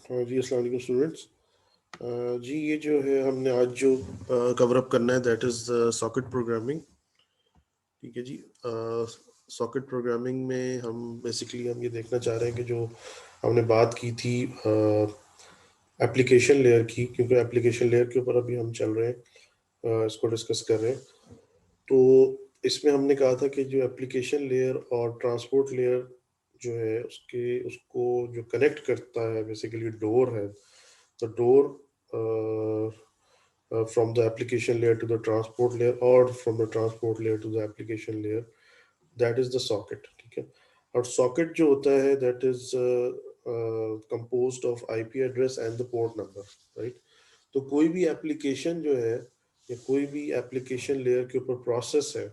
हाँ जी, अस्सलाम वालेकुम स्टूडेंट्स। जी ये जो है हमने आज जो कवर अप करना है दैट इज़ सॉकेट प्रोग्रामिंग। ठीक है जी। सॉकेट प्रोग्रामिंग में हम ये देखना चाह रहे हैं कि जो हमने बात की थी एप्लीकेशन लेयर की, क्योंकि एप्लीकेशन लेयर के ऊपर अभी हम चल रहे हैं, इसको डिस्कस कर रहे हैं। तो इसमें हमने कहा था कि जो एप्लीकेशन लेयर और ट्रांसपोर्ट लेयर जो है उसके उसको जो कनेक्ट करता है बेसिकली डोर है। the door from the application layer to the transport layer or from the transport layer to the application layer, that is the socket. ठीक है। और socket जो होता है that is composed of IP address and the port number, right? तो कोई भी application जो है या कोई भी एप्लीकेशन लेयर के ऊपर प्रोसेस है,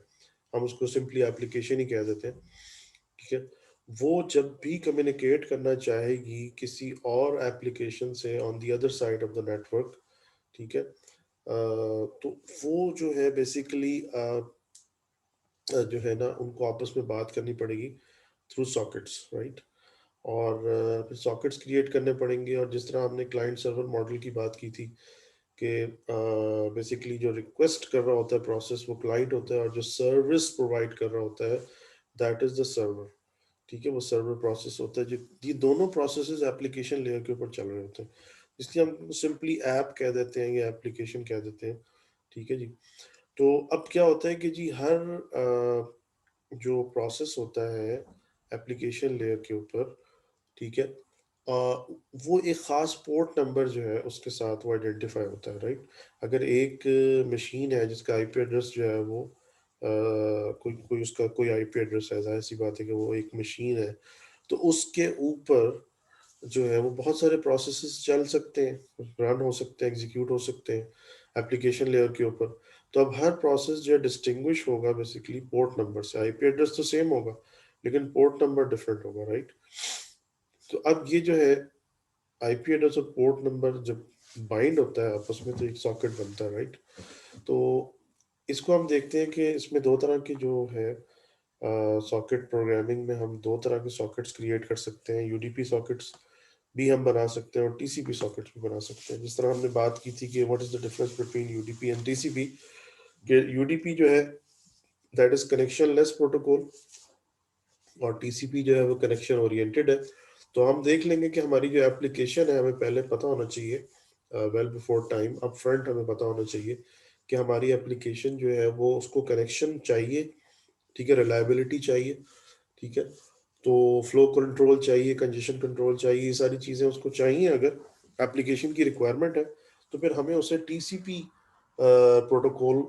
हम उसको सिंपली एप्लीकेशन ही कह देते हैं। ठीक है। वो जब भी कम्युनिकेट करना चाहेगी किसी और एप्लीकेशन से on the other side of the network, ठीक है, तो वो जो है बेसिकली जो है ना उनको आपस में बात करनी पड़ेगी थ्रू सॉकेट्स, राइट। और फिर सॉकेट्स क्रिएट करने पड़ेंगे। और जिस तरह हमने क्लाइंट सर्वर मॉडल की बात की थी कि बेसिकली जो रिक्वेस्ट कर रहा होता है प्रोसेस वो क्लाइंट होता है, और जो सर्विस प्रोवाइड कर रहा होता है दैट इज द सर्वर। ठीक है, वो सर्वर प्रोसेस होता है। जो ये दोनों प्रोसेसेस एप्लीकेशन लेयर के ऊपर चल रहे होते हैं, इसलिए हम सिंपली ऐप कह देते हैं या एप्लीकेशन कह देते हैं। ठीक है जी। तो अब क्या होता है कि जी हर जो प्रोसेस होता है एप्लीकेशन लेयर के ऊपर, ठीक है, वो एक ख़ास पोर्ट नंबर जो है उसके साथ वो आइडेंटिफाई होता है, राइट। अगर एक मशीन है जिसका आईपी एड्रेस जो है वो कोई कोई उसका कोई आईपी एड्रेस है, जाहिर सी बात है कि वो एक मशीन है, तो उसके ऊपर जो है वो बहुत सारे प्रोसेसेस चल सकते हैं, रन हो सकते हैं, एग्जीक्यूट हो सकते हैं एप्लीकेशन लेयर के ऊपर। तो अब हर प्रोसेस जो है डिस्टिंग्विश होगा बेसिकली पोर्ट नंबर से। आईपी एड्रेस तो सेम होगा लेकिन पोर्ट नंबर डिफरेंट होगा, राइट। तो अब ये जो है आईपी एड्रेस और पोर्ट नंबर जब बाइंड होता है आपस में तो एक सॉकेट बनता है, राइट। तो इसको हम देखते हैं कि इसमें दो तरह की जो है सॉकेट प्रोग्रामिंग में हम दो तरह के सॉकेट्स क्रिएट कर सकते हैं। यूडीपी सॉकेट्स भी हम बना सकते हैं और टीसीपी सॉकेट्स भी बना सकते हैं। जिस तरह हमने बात की थी कि what is the difference between UDP and TCP, कि यूडीपी जो है that is connection less protocol और टीसीपी जो है वो कनेक्शन ओरिएंटेड है। तो हम देख लेंगे कि हमारी जो एप्लीकेशन है हमें पहले पता होना चाहिए, well before time up front हमें पता होना चाहिए कि हमारी एप्लीकेशन जो है वो उसको कनेक्शन चाहिए, ठीक है, रिलायबिलिटी चाहिए, ठीक है, तो फ्लो कंट्रोल चाहिए, कंजेशन कंट्रोल चाहिए, ये सारी चीज़ें उसको चाहिए। अगर एप्लीकेशन की रिक्वायरमेंट है तो फिर हमें उसे टीसीपी प्रोटोकॉल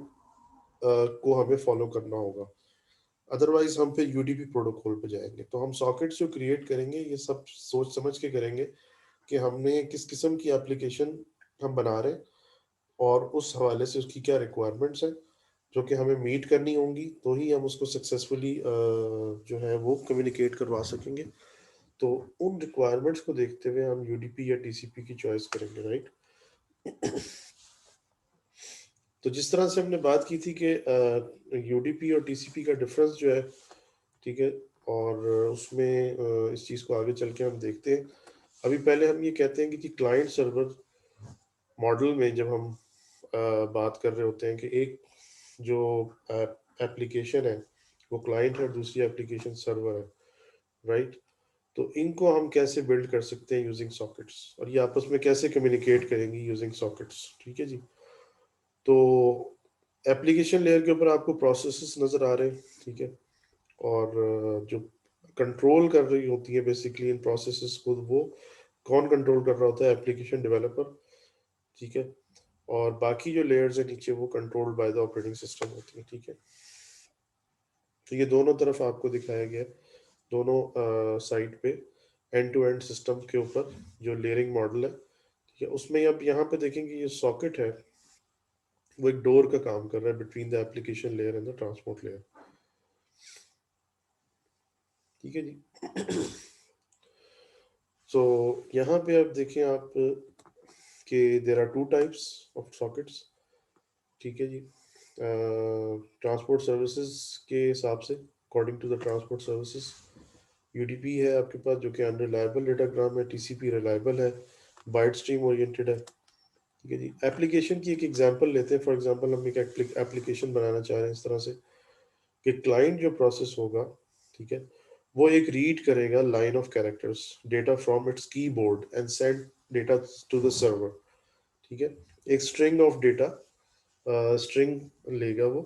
को हमें फॉलो करना होगा, अदरवाइज हम फिर यूडीपी प्रोटोकॉल पे जाएंगे। तो हम सॉकेट्स जो क्रिएट करेंगे ये सब सोच समझ के करेंगे कि हमने किस किस्म की एप्लीकेशन हम बना रहे हैं और उस हवाले से उसकी क्या रिक्वायरमेंट्स हैं जो कि हमें मीट करनी होंगी, तो ही हम उसको सक्सेसफुली जो है वो कम्युनिकेट करवा सकेंगे। तो उन रिक्वायरमेंट्स को देखते हुए हम यूडीपी या टीसीपी की चॉइस करेंगे, राइट। तो जिस तरह से हमने बात की थी कि यूडीपी और टीसीपी का डिफरेंस जो है, ठीक है, और उसमें इस चीज़ को आगे चल के हम देखते हैं। अभी पहले हम ये कहते हैं कि क्लाइंट सर्वर मॉडल में जब हम बात कर रहे होते हैं कि एक जो एप्लीकेशन है वो क्लाइंट है और दूसरी एप्लीकेशन सर्वर है, राइट। तो इनको हम कैसे बिल्ड कर सकते हैं यूजिंग सॉकेट्स, और ये आपस में कैसे कम्युनिकेट करेंगी यूजिंग सॉकेट्स, ठीक है जी। तो एप्लीकेशन लेयर के ऊपर आपको प्रोसेसेस नज़र आ रहे हैं, ठीक है, और जो कंट्रोल कर रही होती है बेसिकली इन प्रोसेसेस को, वो कौन कंट्रोल कर रहा होता है? एप्लीकेशन डेवलपर, ठीक है। और बाकी जो लेयर्स है नीचे वो controlled by the operating system होती है, ठीक है। तो ये दोनों तरफ आपको दिखाया गया है, दोनों साइड पे एंड टू एंड सिस्टम के ऊपर जो लेयरिंग मॉडल है, ठीक है। उसमें अब यहाँ पे देखेंगे ये सॉकेट है वो एक डोर का काम कर रहा है between the application layer and the transport layer, ठीक है जी। सो यहाँ पे अब देखें आप कि there are two types of sockets, ठीक है जी। ट्रांसपोर्ट सर्विसेज के हिसाब से, according to the transport services, UDP है आपके पास जो कि अनरिलायबल डेटाग्राम है, टीसीपी रिलायबल है, बाइट स्ट्रीम ओरिएंटेड है, ठीक है जी। एप्लीकेशन की एक एग्जांपल लेते हैं। फॉर एग्जांपल हम एक एप्लीकेशन बनाना चाह रहे हैं इस तरह से कि क्लाइंट जो प्रोसेस होगा, ठीक है, वो एक रीड करेगा line of characters data from its keyboard and send data to the server, ठीक है। एक स्ट्रिंग ऑफ डेटा, स्ट्रिंग लेगा वो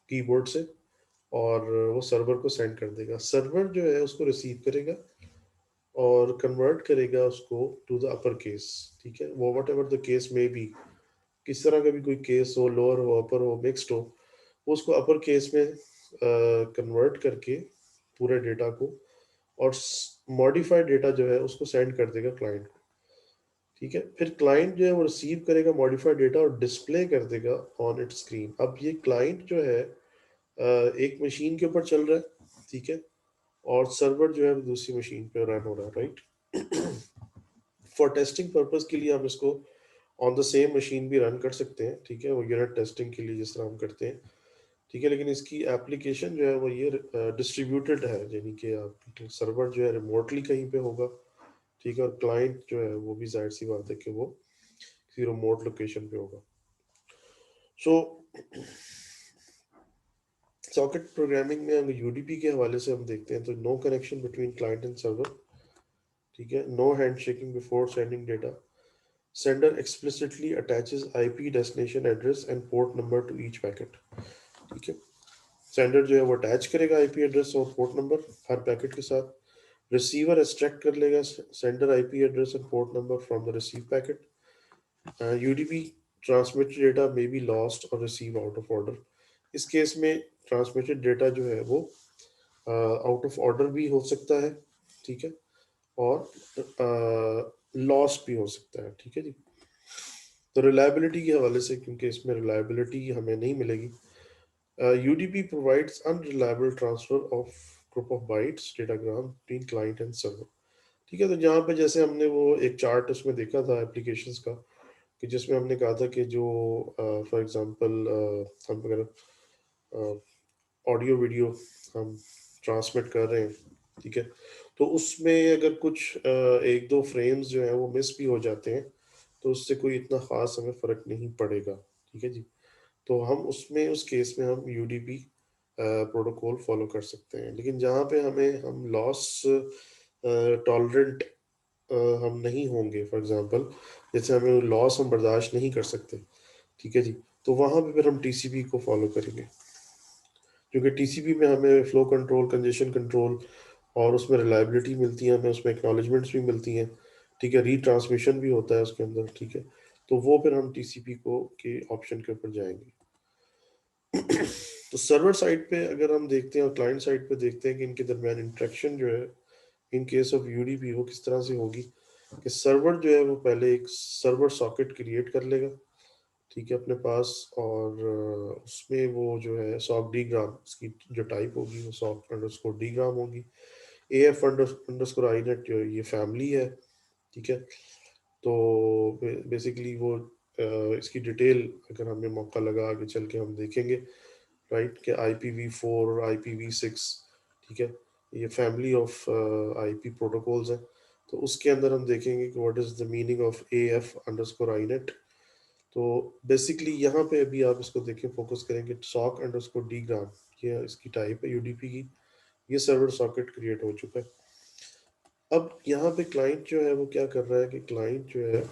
कीबोर्ड से और वो सर्वर को सेंड कर देगा। सर्वर जो है उसको रिसीव करेगा और कन्वर्ट करेगा उसको टू द अपर केस, ठीक है। वो वट एवर द केस में भी, किस तरह का भी कोई केस हो, लोअर हो, अपर हो, मिक्स्ड हो, वो उसको अपर केस में कन्वर्ट करके पूरे डेटा को और मॉडिफाइड डेटा जो है उसको सेंड कर देगा क्लाइंट को, ठीक है। फिर क्लाइंट जो है वो रिसीव करेगा मॉडिफाइड डेटा और डिस्प्ले कर देगा ऑन इट स्क्रीन। अब ये क्लाइंट जो है एक मशीन के ऊपर चल रहा है, ठीक है, और सर्वर जो है वो दूसरी मशीन पे रन हो रहा है, राइट। फॉर टेस्टिंग पर्पस के लिए हम इसको ऑन द सेम मशीन भी रन कर सकते हैं, ठीक है, वो यूनिट टेस्टिंग के लिए जिस तरह हम करते हैं, ठीक है। लेकिन इसकी एप्लीकेशन जो है वो ये डिस्ट्रीब्यूटेड है, यानी कि आप सर्वर जो है रिमोटली कहीं पे होगा, ठीक है, और क्लाइंट जो है वो भी जाहिर सी बात है कि वो किसी रिमोट लोकेशन पे होगा। सो सॉकेट प्रोग्रामिंग में अगर यूडीपी के हवाले से हम देखते हैं तो no connection between client and server, ठीक है, no handshaking before sending data, sender explicitly attaches IP destination address and port number to each packet, ठीक है। सेंडर जो है वो अटैच करेगा आईपी एड्रेस और पोर्ट नंबर हर पैकेट के साथ। रिसीवर एक्सट्रैक्ट कर लेगा sender IP address and port number from the receive packet. UDP transmitted data may be lost और रिसीव आउट ऑफ ऑर्डर। इस केस में ट्रांसमिटेड डेटा जो है वो आउट ऑफ ऑर्डर भी हो सकता है, ठीक है, और लॉस्ट भी हो सकता है, ठीक है जी। तो रिलायबिलिटी के हवाले से, क्योंकि इसमें रिलायबिलिटी हमें नहीं मिलेगी, UDP provides unreliable transfer of group of bytes datagram between client and server, ठीक है। तो जहाँ पे जैसे हमने वो एक चार्ट उसमें देखा था एप्लीकेशंस का, कि जिसमें हमने कहा था कि जो फॉर एग्जांपल हम अगर ऑडियो वीडियो हम ट्रांसमिट कर रहे हैं, ठीक है, तो उसमें अगर कुछ एक दो फ्रेम्स जो है वो मिस भी हो जाते हैं तो उससे कोई इतना खास हमें फर्क नहीं पड़ेगा, ठीक है जी। तो हम उसमें उस केस में हम यूडीपी प्रोटोकॉल फॉलो कर सकते हैं। लेकिन जहाँ पे हम लॉस टॉलरेंट हम नहीं होंगे, फॉर एग्जांपल जैसे हमें लॉस हम बर्दाश्त नहीं कर सकते, ठीक है जी, तो वहाँ पे फिर हम टीसीपी को फॉलो करेंगे, क्योंकि टीसीपी में हमें फ्लो कंट्रोल, कंजेशन कंट्रोल और उसमें रिलायबिलिटी मिलती है, हमें उसमें एक्नॉलेजमेंट्स भी मिलती हैं, ठीक है, रीट्रांसमिशन भी होता है उसके अंदर, ठीक है। तो वो फिर हम टीसीपी को के ऑप्शन के ऊपर जाएंगे। तो सर्वर साइड पे अगर हम देखते हैं और क्लाइंट साइड पे देखते हैं कि इनके दरमियान इंटरेक्शन जो है इन केस ऑफ यूडीपी वो किस तरह से होगी, कि सर्वर जो है वो पहले एक सर्वर सॉकेट क्रिएट कर लेगा, ठीक है, अपने पास, और उसमें वो जो है सॉक डी ग्राम, उसकी जो टाइप होगी वो सॉक अंडरस्कोर डी ग्राम होगी। A F underscore I net जो ये फैमिली है, ठीक है। तो बेसिकली वो इसकी डिटेल अगर हमें मौका लगा आगे चल के हम देखेंगे, राइट, कि IPv4 और IPv6, ठीक है, ये फैमिली ऑफ आईपी प्रोटोकॉल्स हैं। तो उसके अंदर हम देखेंगे कि what is the meaning of AF underscore I net. तो बेसिकली यहाँ पे अभी आप इसको देखें, फोकस करेंगे सॉक अंडरस्कोर डी ग्राम, ये इसकी टाइप है यूडीपी की, ये सर्वर सॉकेट क्रिएट हो चुका है। अब यहाँ पे क्लाइंट जो है वो क्या कर रहा है कि क्लाइंट जो है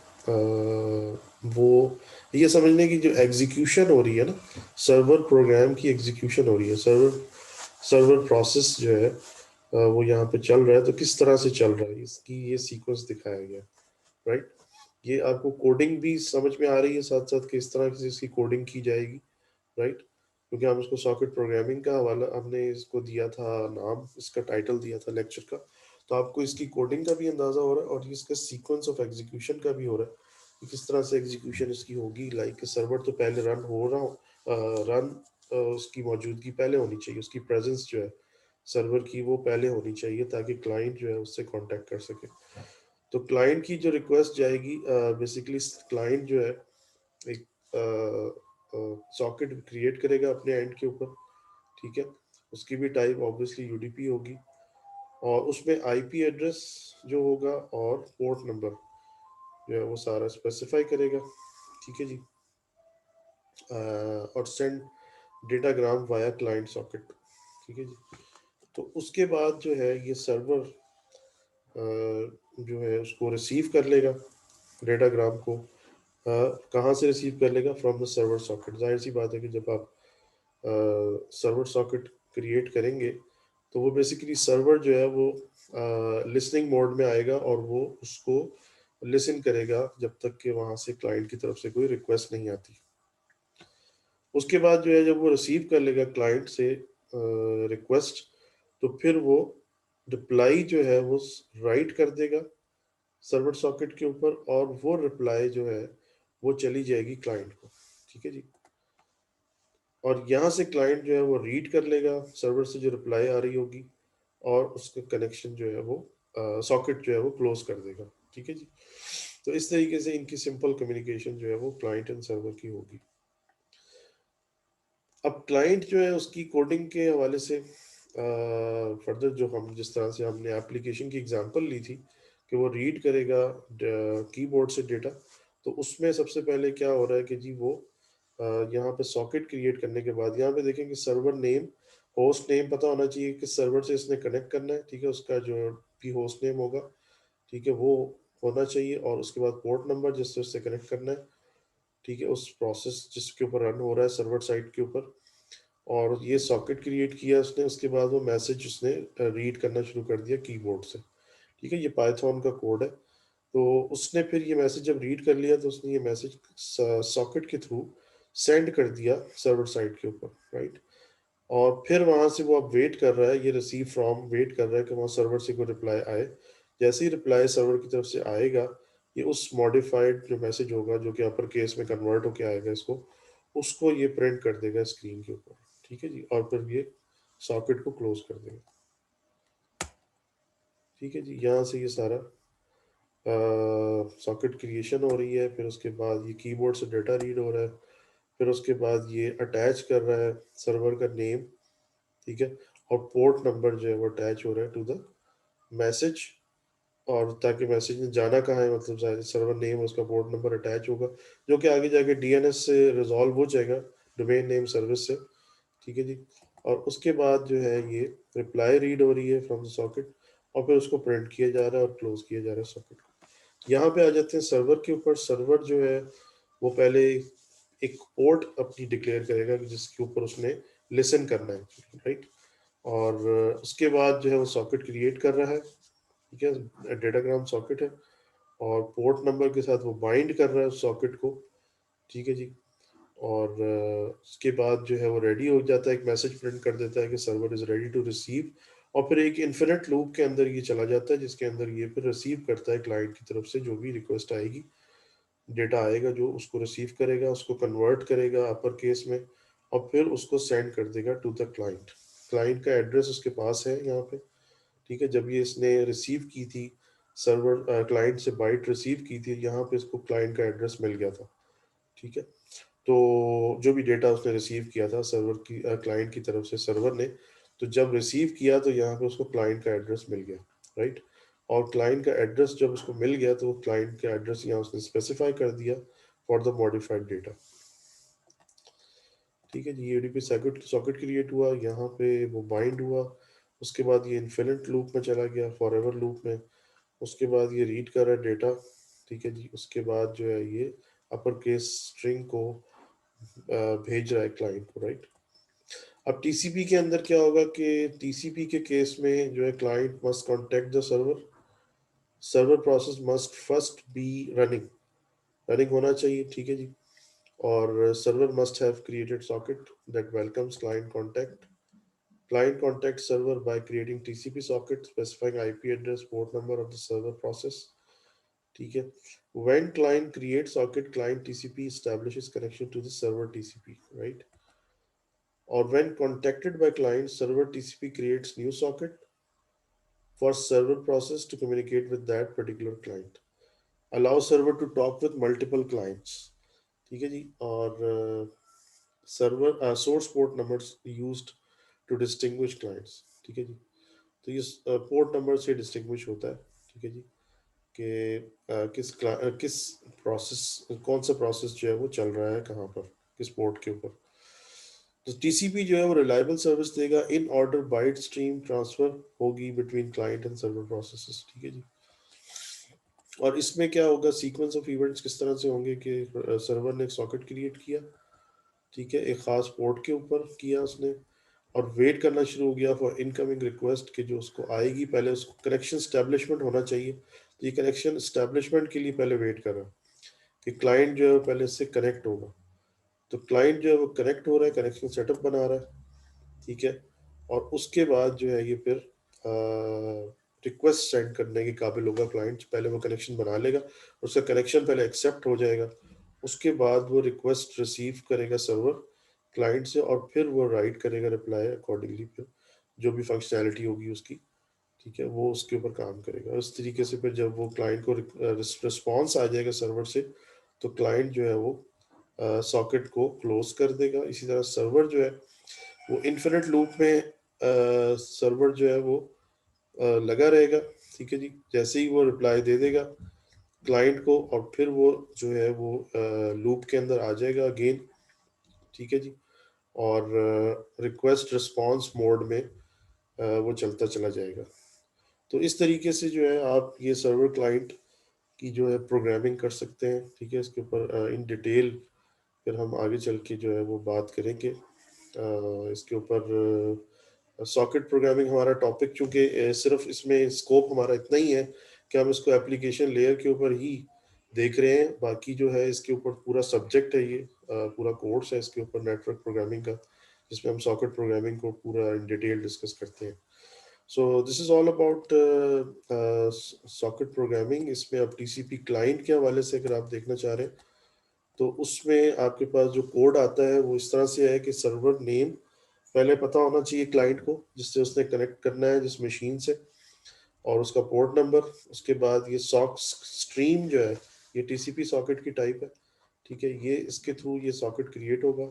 वो ये समझने की जो एग्जीक्यूशन हो रही है ना, सर्वर प्रोग्राम की एग्जीक्यूशन हो रही है, सर्वर सर्वर प्रोसेस जो है वो यहाँ पे चल रहा है, तो किस तरह से चल रहा है इसकी ये सीक्वेंस दिखाया गया, राइट। ये आपको कोडिंग भी समझ में आ रही है साथ साथ किस तरह से इसकी कोडिंग की जाएगी, राइट, क्योंकि हम इसको सॉकेट प्रोग्रामिंग का हवाला हमने इसको दिया था, नाम इसका टाइटल दिया था लेक्चर का, तो आपको इसकी कोडिंग का भी अंदाजा हो रहा है और इसका सीक्वेंस ऑफ एग्जीक्यूशन का भी हो रहा है कि किस तरह से एग्जीक्यूशन इसकी होगी। लाइक सर्वर तो पहले रन हो रहा हो, रन उसकी मौजूदगी पहले होनी चाहिए, उसकी प्रेजेंस जो है सर्वर की वो पहले होनी चाहिए ताकि क्लाइंट जो है उससे कांटेक्ट कर सके। तो क्लाइंट की जो रिक्वेस्ट जाएगी, बेसिकली क्लाइंट जो है एक सॉकेट क्रिएट करेगा अपने एंड के ऊपर, ठीक है, उसकी भी टाइप ऑब्वियसली यूडीपी होगी और उसमें आईपी एड्रेस जो होगा और पोर्ट नंबर जो है वो सारा स्पेसिफाई करेगा, ठीक है जी। और send datagram via client socket, ठीक है जी। तो उसके बाद जो है ये सर्वर जो है उसको रिसीव कर लेगा डेटाग्राम को। कहाँ से रिसीव कर लेगा? From the server socket. जाहिर सी बात है कि जब आप सर्वर सॉकेट क्रिएट करेंगे तो वो बेसिकली सर्वर जो है वो लिसनिंग मोड में आएगा और वो उसको लिसन करेगा जब तक कि वहाँ से क्लाइंट की तरफ से कोई रिक्वेस्ट नहीं आती। उसके बाद जो है जब वो रिसीव कर लेगा क्लाइंट से रिक्वेस्ट, तो फिर वो रिप्लाई जो है वो राइट कर देगा सर्वर सॉकेट के ऊपर, और वो रिप्लाई जो है वो चली जाएगी क्लाइंट को, ठीक है जी। और यहाँ से क्लाइंट जो है वो रीड कर लेगा सर्वर से जो रिप्लाई आ रही होगी, और उसका कनेक्शन जो है वो सॉकेट जो है वो क्लोज कर देगा, ठीक है जी। तो इस तरीके से इनकी सिंपल कम्युनिकेशन जो है वो क्लाइंट एंड सर्वर की होगी। अब क्लाइंट जो है उसकी कोडिंग के हवाले से फर्दर जो हम जिस तरह से हमने एप्लीकेशन की एग्जांपल ली थी कि वो रीड करेगा कीबोर्ड से डेटा, तो उसमें सबसे पहले क्या हो रहा है कि जी वो अ, यहाँ पे सॉकेट क्रिएट करने के बाद यहाँ पे देखेंगे सर्वर नेम, होस्ट नेम पता होना चाहिए कि सर्वर से इसने कनेक्ट करना है, ठीक है। उसका जो भी होस्ट नेम होगा, ठीक है, वो होना चाहिए। और उसके बाद पोर्ट नंबर जिससे उससे कनेक्ट करना है, ठीक है, उस प्रोसेस जिसके ऊपर रन हो रहा है सर्वर साइड के ऊपर। और ये सॉकेट क्रिएट किया उसने, उसके बाद वो मैसेज उसने रीड करना शुरू कर दिया कीबोर्ड से, ठीक है। ये पाइथन का कोड है। तो उसने फिर ये मैसेज जब रीड कर लिया तो उसने ये मैसेज सॉकेट के थ्रू सेंड कर दिया सर्वर साइड के ऊपर, राइट। और फिर वहां से वो अब वेट कर रहा है, ये रिसीव फ्रॉम वेट कर रहा है कि वहाँ सर्वर से कोई रिप्लाई आए। जैसे ही रिप्लाई सर्वर की तरफ से आएगा, ये उस मॉडिफाइड जो मैसेज होगा जो कि अपर केस में कन्वर्ट होके आएगा इसको, उसको ये प्रिंट कर देगा स्क्रीन के ऊपर, ठीक है जी। और फिर ये सॉकेट को क्लोज कर देगा, ठीक है जी। यहाँ से ये सारा सॉकेट क्रिएशन हो रही है, फिर उसके बाद ये कीबोर्ड से डाटा रीड हो रहा है, फिर उसके बाद ये अटैच कर रहा है सर्वर का नेम, ठीक है। और पोर्ट नंबर जो है वो अटैच हो रहा है टू द मैसेज, और ताकि मैसेज ने जाना कहाँ है, मतलब सर्वर नेम उसका पोर्ट नंबर अटैच होगा, जो कि आगे जाके डीएनएस से रिजॉल्व हो जाएगा, डोमेन नेम सर्विस से, ठीक है जी। और उसके बाद जो है ये रिप्लाई रीड हो रही है फ्रॉम द सॉकेट, और फिर उसको प्रिंट किया जा रहा है और क्लोज किया जा रहा है सॉकेट को। यहाँ पे आ जाते हैं सर्वर के ऊपर। सर्वर जो है वो पहले एक पोर्ट अपनी डिक्लेयर करेगा कि जिसके ऊपर उसने लिसन करना है, राइट। और उसके बाद जो है वो सॉकेट क्रिएट कर रहा है, ठीक है, डेटाग्राम सॉकेट है। और पोर्ट नंबर के साथ वो बाइंड कर रहा है उस सॉकेट को, ठीक है जी। और उसके बाद जो है वो रेडी हो जाता है, एक मैसेज प्रिंट कर देता है कि server is ready to receive. और फिर एक इन्फिनिट लूप के अंदर ये चला जाता है, जिसके अंदर ये फिर रिसीव करता है क्लाइंट की तरफ से जो भी रिक्वेस्ट आएगी, डेटा आएगा जो उसको रिसीव करेगा, उसको कन्वर्ट करेगा अपर केस में, और फिर उसको सेंड कर देगा टू द क्लाइंट। क्लाइंट का एड्रेस उसके पास है यहाँ पे, ठीक है। जब ये इसने रिसीव की थी सर्वर क्लाइंट से बाइट रिसीव की थी, यहाँ पे इसको क्लाइंट का एड्रेस मिल गया था, ठीक है। तो जो भी डेटा उसने रिसीव किया था सर्वर की क्लाइंट की तरफ से सर्वर ने, तो जब रिसीव किया तो यहाँ पे उसको क्लाइंट का एड्रेस मिल गया, राइट। और क्लाइंट का एड्रेस जब उसको मिल गया तो क्लाइंट का एड्रेस यहाँ उसने स्पेसिफाई कर दिया फॉर द मॉडिफाइड डेटा, ठीक है जी। ये यूडीपी सॉकेट सॉकेट क्रिएट हुआ, यहाँ पे वो बाइंड हुआ। उसके बाद ये इन्फिनिट लूप में चला गया, फॉर एवर लूप में। उसके बाद ये रीड कर रहा है डेटा, ठीक है जी। उसके बाद जो है ये अपर केस स्ट्रिंग को भेज रहा है क्लाइंट को, राइट। अब टीसीपी के अंदर क्या होगा कि टीसीपी के केस में जो है client must contact the server, server process must first be running, running होना चाहिए, ठीक है जी। और server must have created socket that welcomes client contact. Client contacts server by creating TCP socket specifying IP address, port number of the server process. ठीक है। When client creates socket, client TCP establishes connection to the server TCP, right? Or when contacted by client, server TCP creates new socket for server process to communicate with that particular client. Allow server to talk with multiple clients. ठीक है जी। और server source port numbers used to distinguish clients, ठीक है जी। तो ये port number से distinguish होता है, ठीक है जी, कि किस प्रोसेस, कौन सा प्रोसेस जो है वो चल रहा है कहाँ पर, किस पोर्ट के ऊपर। तो टीसीपी जो है वो रिलायबल सर्विस देगा, in order byte stream transfer होगी between client and server processes, ठीक है जी। और इसमें क्या होगा, सीक्वेंस ऑफ इवेंट्स किस तरह से होंगे कि सर्वर ने एक सॉकेट क्रिएट किया, ठीक है, एक खास पोर्ट के ऊपर किया उसने, और वेट करना शुरू हो गया फॉर इनकमिंग रिक्वेस्ट कि जो उसको आएगी, पहले उसको कनेक्शन स्टैब्लिशमेंट होना चाहिए, तो ये कनेक्शन स्टैब्लिशमेंट के लिए पहले वेट कर रहा है कि क्लाइंट जो है पहले इससे कनेक्ट होगा। तो क्लाइंट जो है वो कनेक्ट हो रहा है, कनेक्शन सेटअप बना रहा है, ठीक है, और उसके बाद जो है ये फिर रिक्वेस्ट सेंड करने के काबिल होगा क्लाइंट, पहले वो कनेक्शन बना लेगा, उसका कनेक्शन पहले एक्सेप्ट हो जाएगा, उसके बाद वो रिक्वेस्ट रिसीव करेगा सर्वर क्लाइंट से, और फिर वो राइट करेगा रिप्लाई अकॉर्डिंगली, फिर जो भी फंक्शनैलिटी होगी उसकी, ठीक है, वो उसके ऊपर काम करेगा। इस तरीके से फिर जब वो क्लाइंट को रिस्पॉन्स आ जाएगा सर्वर से, तो क्लाइंट जो है वो सॉकेट को क्लोज कर देगा। इसी तरह सर्वर जो है वो इन्फिनिट लूप में सर्वर जो है वो लगा रहेगा, ठीक है जी, जैसे ही वो रिप्लाई दे देगा क्लाइंट को, और फिर वो जो है वो लूप के अंदर आ जाएगा अगेन, ठीक है जी, और रिक्वेस्ट रिस्पॉन्स मोड में वो चलता चला जाएगा। तो इस तरीके से जो है आप ये सर्वर क्लाइंट की जो है प्रोग्रामिंग कर सकते हैं, ठीक है। इसके ऊपर इन डिटेल फिर हम आगे चल के जो है वो बात करेंगे इसके ऊपर। सॉकेट प्रोग्रामिंग हमारा टॉपिक, चूंकि सिर्फ इसमें स्कोप हमारा इतना ही है कि हम इसको एप्लीकेशन लेयर के ऊपर ही देख रहे हैं, बाकी जो है इसके ऊपर पूरा सब्जेक्ट है, ये पूरा कोर्स है इसके ऊपर नेटवर्क प्रोग्रामिंग का, जिसमें हम सॉकेट प्रोग्रामिंग को पूरा इन डिटेल डिस्कस करते हैं। सो this is all about socket programming. इसमें अब टीसीपी क्लाइंट के हवाले से अगर आप देखना चाह रहे हैं, तो उसमें आपके पास जो कोड आता है वो इस तरह से है कि सर्वर नेम पहले पता होना चाहिए क्लाइंट को जिससे उसने कनेक्ट करना है जिस मशीन से, और उसका पोर्ट नंबर। उसके बाद ये सॉक स्ट्रीम जो है ये टीसीपी सॉकेट की टाइप है, ठीक है, ये इसके थ्रू ये सॉकेट क्रिएट होगा,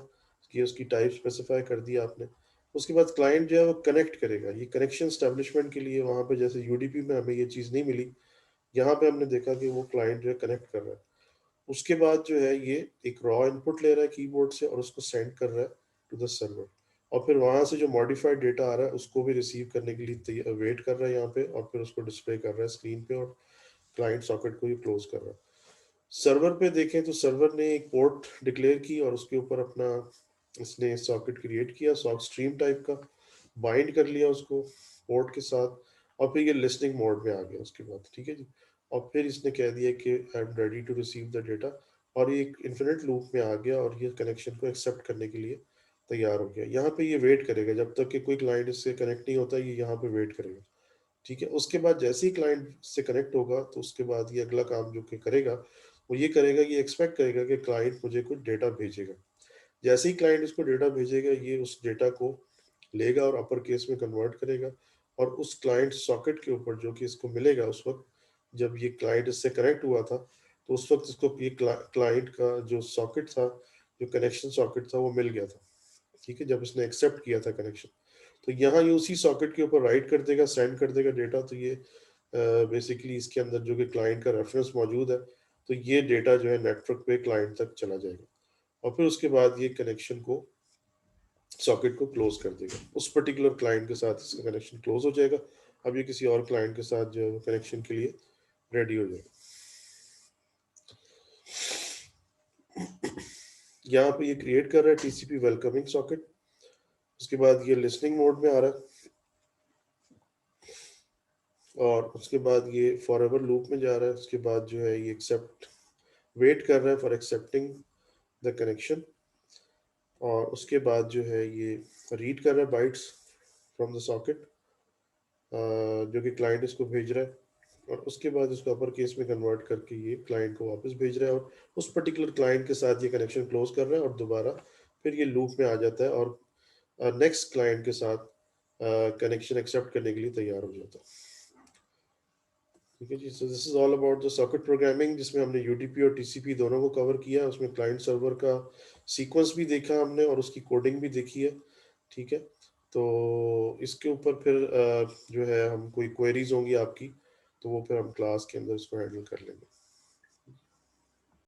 ये उसकी टाइप स्पेसिफाई कर दिया आपने। उसके बाद क्लाइंट जो है वो कनेक्ट करेगा, ये कनेक्शन स्टैब्लिशमेंट के लिए वहाँ पे जैसे यूडीपी में हमें ये चीज़ नहीं मिली, यहाँ पे हमने देखा कि वो क्लाइंट जो है कनेक्ट कर रहा है। उसके बाद जो है ये एक रॉ इनपुट ले रहा है कीबोर्ड से और उसको सेंड कर रहा है टू द सर्वर, और फिर वहां से जो मॉडिफाइड डेटा आ रहा है उसको भी रिसीव करने के लिए वेट कर रहा है यहाँ पे, और फिर उसको डिस्प्ले कर रहा है स्क्रीन पे, और क्लाइंट सॉकेट को ही क्लोज कर रहा है। सर्वर पे देखें तो सर्वर ने एक पोर्ट डिक्लेयर की और उसके ऊपर अपना इसने सॉकेट क्रिएट किया सॉक स्ट्रीम टाइप का, बाइंड कर लिया उसको पोर्ट के साथ, और फिर ये लिसनिंग मोड में आ गया उसके बाद, ठीक है जी। और फिर इसने कह दिया कि I am ready to receive the data, और ये एक इन्फिनिट लूप में आ गया और ये कनेक्शन को एक्सेप्ट करने के लिए तैयार हो गया। यहाँ पे ये वेट करेगा जब तक कि कोई क्लाइंट इससे कनेक्ट नहीं होता, ये यहाँ पे वेट करेगा, ठीक है। उसके बाद जैसे ही क्लाइंट से कनेक्ट होगा तो उसके बाद ये अगला काम जो कि करेगा वो ये करेगा, ये एक्सपेक्ट करेगा कि क्लाइंट मुझे कुछ डेटा भेजेगा। जैसे ही क्लाइंट इसको डेटा भेजेगा ये उस डेटा को लेगा और अपर केस में कन्वर्ट करेगा, और उस क्लाइंट सॉकेट के ऊपर जो कि इसको मिलेगा उस वक्त जब ये क्लाइंट इससे कनेक्ट हुआ था, तो उस वक्त इसको ये क्लाइंट का जो सॉकेट था, जो कनेक्शन सॉकेट था वो मिल गया था, ठीक है, जब इसने एक्सेप्ट किया था कनेक्शन। तो यहाँ ये उसी सॉकेट के ऊपर राइट कर देगा, सेंड कर देगा डेटा। तो ये बेसिकली इसके अंदर जो कि क्लाइंट का रेफरेंस मौजूद है, तो ये डेटा जो है नेटवर्क पे क्लाइंट तक चला जाएगा, और फिर उसके बाद ये कनेक्शन को सॉकेट को क्लोज कर देगा, उस पर्टिकुलर क्लाइंट के साथ इसका कनेक्शन क्लोज हो जाएगा। अब ये किसी और क्लाइंट के साथ जो है कनेक्शन के लिए रेडी हो जाएगा। यहाँ पे ये क्रिएट कर रहा है टीसीपी वेलकमिंग सॉकेट, उसके बाद ये लिसनिंग मोड में आ रहा है, और उसके बाद ये फॉर एवर लूप में जा रहा है। उसके बाद जो है ये एक्सेप्ट वेट कर रहा है फॉर एक्सेप्टिंग द कनेक्शन, और उसके बाद जो है ये रीड कर रहा है बाइट्स फ्रॉम द सॉकेट जो कि क्लाइंट इसको भेज रहा है, और उसके बाद इसको अपर केस में कन्वर्ट करके ये क्लाइंट को वापस भेज रहा है, और उस पर्टिकुलर क्लाइंट के साथ ये कनेक्शन क्लोज कर रहा है, और दोबारा फिर ये लूप में आ जाता है और नेक्स्ट क्लाइंट के साथ कनेक्शन एक्सेप्ट करने के लिए तैयार हो जाता है, ठीक है जी। So this is all about the socket programming, जिसमें हमने यूडीपी और टीसीपी दोनों को कवर किया। उसमें क्लाइंट सर्वर का सीक्वेंस भी देखा हमने और उसकी कोडिंग भी देखी है, ठीक है। तो इसके ऊपर फिर जो है हम कोई क्वेरीज होंगी आपकी तो वो फिर हम क्लास के अंदर इसको हैंडल कर लेंगे।